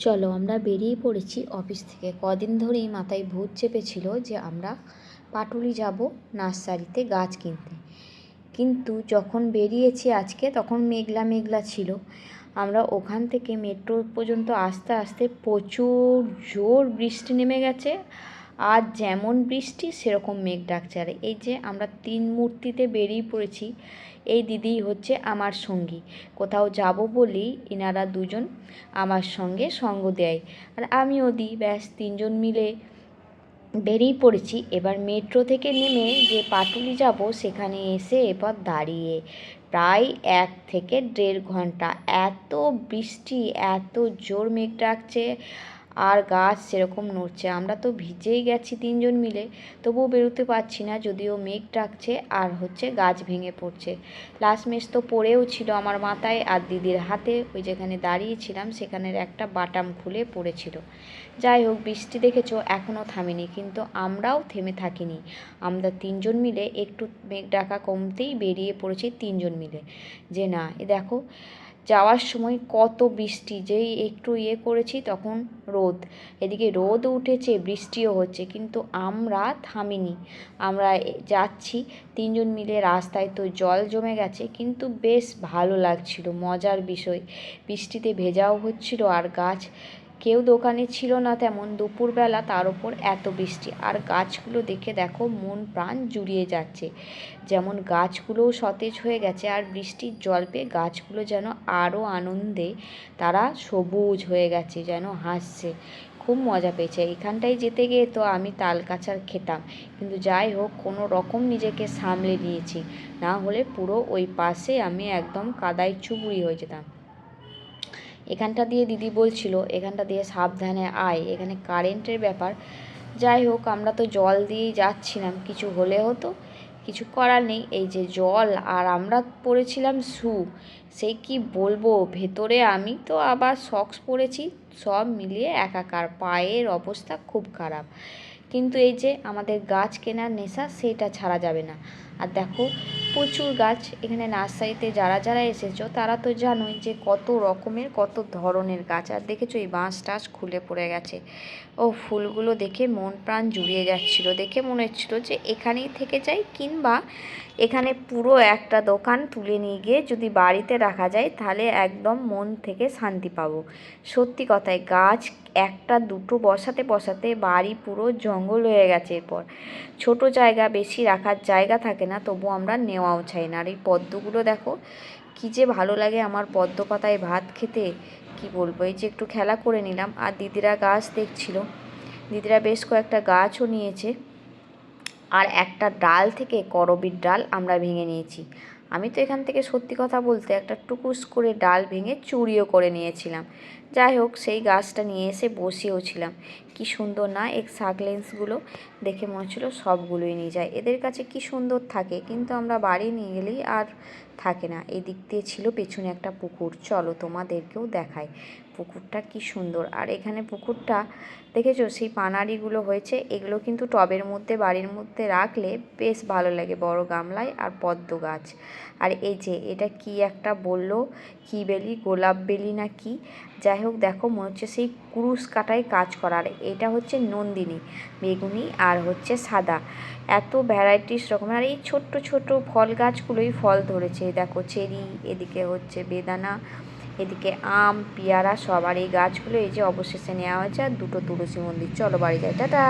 চলো আমরা বেরিয়ে পড়েছি অফিস থেকে। কদিন ধরেই মাথায় ভূত চেপেছিল যে আমরা পাটুলি যাব নার্সারিতে গাছ কিনতে, কিন্তু যখন বেরিয়েছি আজকে তখন মেঘলা মেঘলা ছিল। আমরা ওখান থেকে মেট্রো পর্যন্ত আস্তে আস্তে প্রচুর জোর বৃষ্টি নেমে গেছে, আর যেমন বৃষ্টি সেরকম মেঘ ডাকছে। আর এই যে আমরা তিন মূর্তিতে বেরিয়ে পড়েছি। এই দিদি হচ্ছে আমার সঙ্গী, কোথাও যাব বলেই এনারা দুজন আমার সঙ্গে সঙ্গ দেয়, আর আমিও দিই। ব্যাস তিনজন মিলে বেরিয়ে পড়েছি। এবার মেট্রো থেকে নেমে যে পাটুলি যাব সেখানে এসে এবার দাঁড়িয়ে প্রায় 1 থেকে 1.5 ঘন্টা। এত বৃষ্টি, এত জোর মেঘ ডাকছে, আর গাছ সেরকম নড়ছে। আমরা তো ভিজেই গেছি তিনজন মিলে, তবুও বেরোতে পারছি না, যদিও মেঘ ডাকছে আর হচ্ছে গাছ ভেঙে পড়ছে। লাস্টমেশ তো পড়েও ছিল আমার মাথায়, আর দিদির হাতে ওই যেখানে দাঁড়িয়েছিলাম সেখানের একটা বাটাম খুলে পড়েছিল। যাই হোক, বৃষ্টি দেখেছো এখনও থামেনি, কিন্তু আমরাও থেমে থাকিনি। আমরা তিনজন মিলে একটু মেঘ ডাকা কমতেই বেরিয়ে পড়েছি তিনজন মিলে, যে না এ দেখো যাওয়ার সময় কত বৃষ্টি, যেই একটু করেছি তখন রোদ। এদিকে রোদ উঠেছে, বৃষ্টিও হচ্ছে, কিন্তু আমরা থামিনি। আমরা যাচ্ছি তিনজন মিলে। রাস্তায় তো জল জমে গেছে, কিন্তু বেশ ভালো লাগছিল, মজার বিষয়। বৃষ্টিতে ভেজাও হচ্ছিল, আর গাছ কেউ দোকানে ছিল না তেমন, দুপুরবেলা, তার ওপর এত বৃষ্টি। আর গাছগুলো দেখে দেখো মন প্রাণ জুড়িয়ে যাচ্ছে, যেমন গাছগুলোও সতেজ হয়ে গেছে, আর বৃষ্টির জল পেয়ে গাছগুলো যেন আরও আনন্দে তারা সবুজ হয়ে গেছে, যেন হাসছে। খুব মজা পেয়েছে। এখানটায় যেতে গিয়ে তো আমি তাল কাঁচার খেতাম, কিন্তু যাই হোক কোনো রকম নিজেকে সামলে নিয়েছি, না হলে পুরো ওই পাশে আমি একদম কাদায় চুবুড়ি হয়ে যেতাম। এখানটা দিয়ে দিদি বলছিল এখানটা দিয়ে সাবধানে আয়, এখানে কারেন্টের ব্যাপার। যাই হোক আমরা তো জল দিয়েই যাচ্ছিলাম, কিছু হলে হতো, কিছু করার নেই। এই যে জল, আর আমরা পরেছিলাম শু, সেই কি বলবো, ভেতরে আমি তো আবার সক্স পরেছি, সব মিলিয়ে একাকার, পায়ের অবস্থা খুব খারাপ। কিন্তু এই যে আমাদের গাছ কেনার নেশা, সেটা ছাড়া যাবে না। আর দেখো প্রচুর গাছ এখানে নার্সারিতে, যারা যারা এসেছো তারা তো জানোই যে কত রকমের কত ধরনের গাছ। আর দেখেছো এই বাঁশ টাশ খুলে পড়ে গেছে। ও ফুলগুলো দেখে মন প্রাণ জুড়িয়ে যাচ্ছিলো, দেখে মনে হচ্ছিলো যে এখানেই থেকে যাই, কিংবা এখানে পুরো একটা দোকান তুলে নিয়ে গিয়ে যদি বাড়িতে রাখা যায় তাহলে একদম মন থেকে শান্তি পাবো। সত্যি কথাই, গাছ একটা দুটো বসাতে বসাতে বাড়ি পুরো জঙ্গল হয়ে গেছে। এরপর ছোট জায়গা, বেশি রাখার জায়গা থাকে না, তবু আমরা নেওয়াও চাই না। আর এই পদ্মগুলো দেখো কী যে ভালো লাগে আমার পদ্ম পাতায় ভাত খেতে, কি বলবো। এই যে একটু খেলা করে নিলাম, আর দিদিরা গাছ দেখছিল, দিদিরা বেশ কয়েকটা গাছও নিয়েছে। আর একটা ডাল থেকে করবীর ডাল আমরা ভেঙে নিয়েছি। আমি তো এখান থেকে সত্যি কথা বলতে একটা টুকুস করে ডাল ভেঙে চুরিও করে নিয়েছিলাম। যাই হোক সেই গাছটা নিয়ে এসে বসেও ছিলাম। কি সুন্দর না এই সাকলেন্সগুলো, দেখে মনে হচ্ছিলো সবগুলোই নিয়ে যায়, এদের কাছে কি সুন্দর থাকে, কিন্তু আমরা বাড়ি নিয়ে গেলেই আর থাকে না। এই দিক দিয়ে ছিল পেছনে একটা পুকুর, চলো তোমাদেরকেও দেখাই পুকুরটা কি সুন্দর। আর এখানে পুকুরটা দেখেছো সেই পানাড়িগুলো হয়েছে, এগুলো কিন্তু টবের মধ্যে বাড়ির মধ্যে রাখলে বেশ ভালো লাগে, বড় গামলায়। আর পদ্ম গাছ, আর এই যে এটা কি একটা বললো, কি বেলি, গোলাপ বেলি না কি, যাই হোক দেখো মনে হচ্ছে সেই কুরুশ কাটায় কাজ করার। এটা হচ্ছে নন্দিনী, বেগুনি আর হচ্ছে সাদা, এত ভ্যারাইটিস রকমের। আর এই ছোট্ট ছোট ফল গাছগুলোই ফল ধরেছে, দেখো চেরি, এদিকে হচ্ছে বেদানা, এদিকে আম, পেয়ারা সব। আর এই গাছগুলো এই যে অবশেষে নেওয়া হয়েছে, আর দুটো তুলসী মন্দির। চলো বাড়ি যাই, টাটা।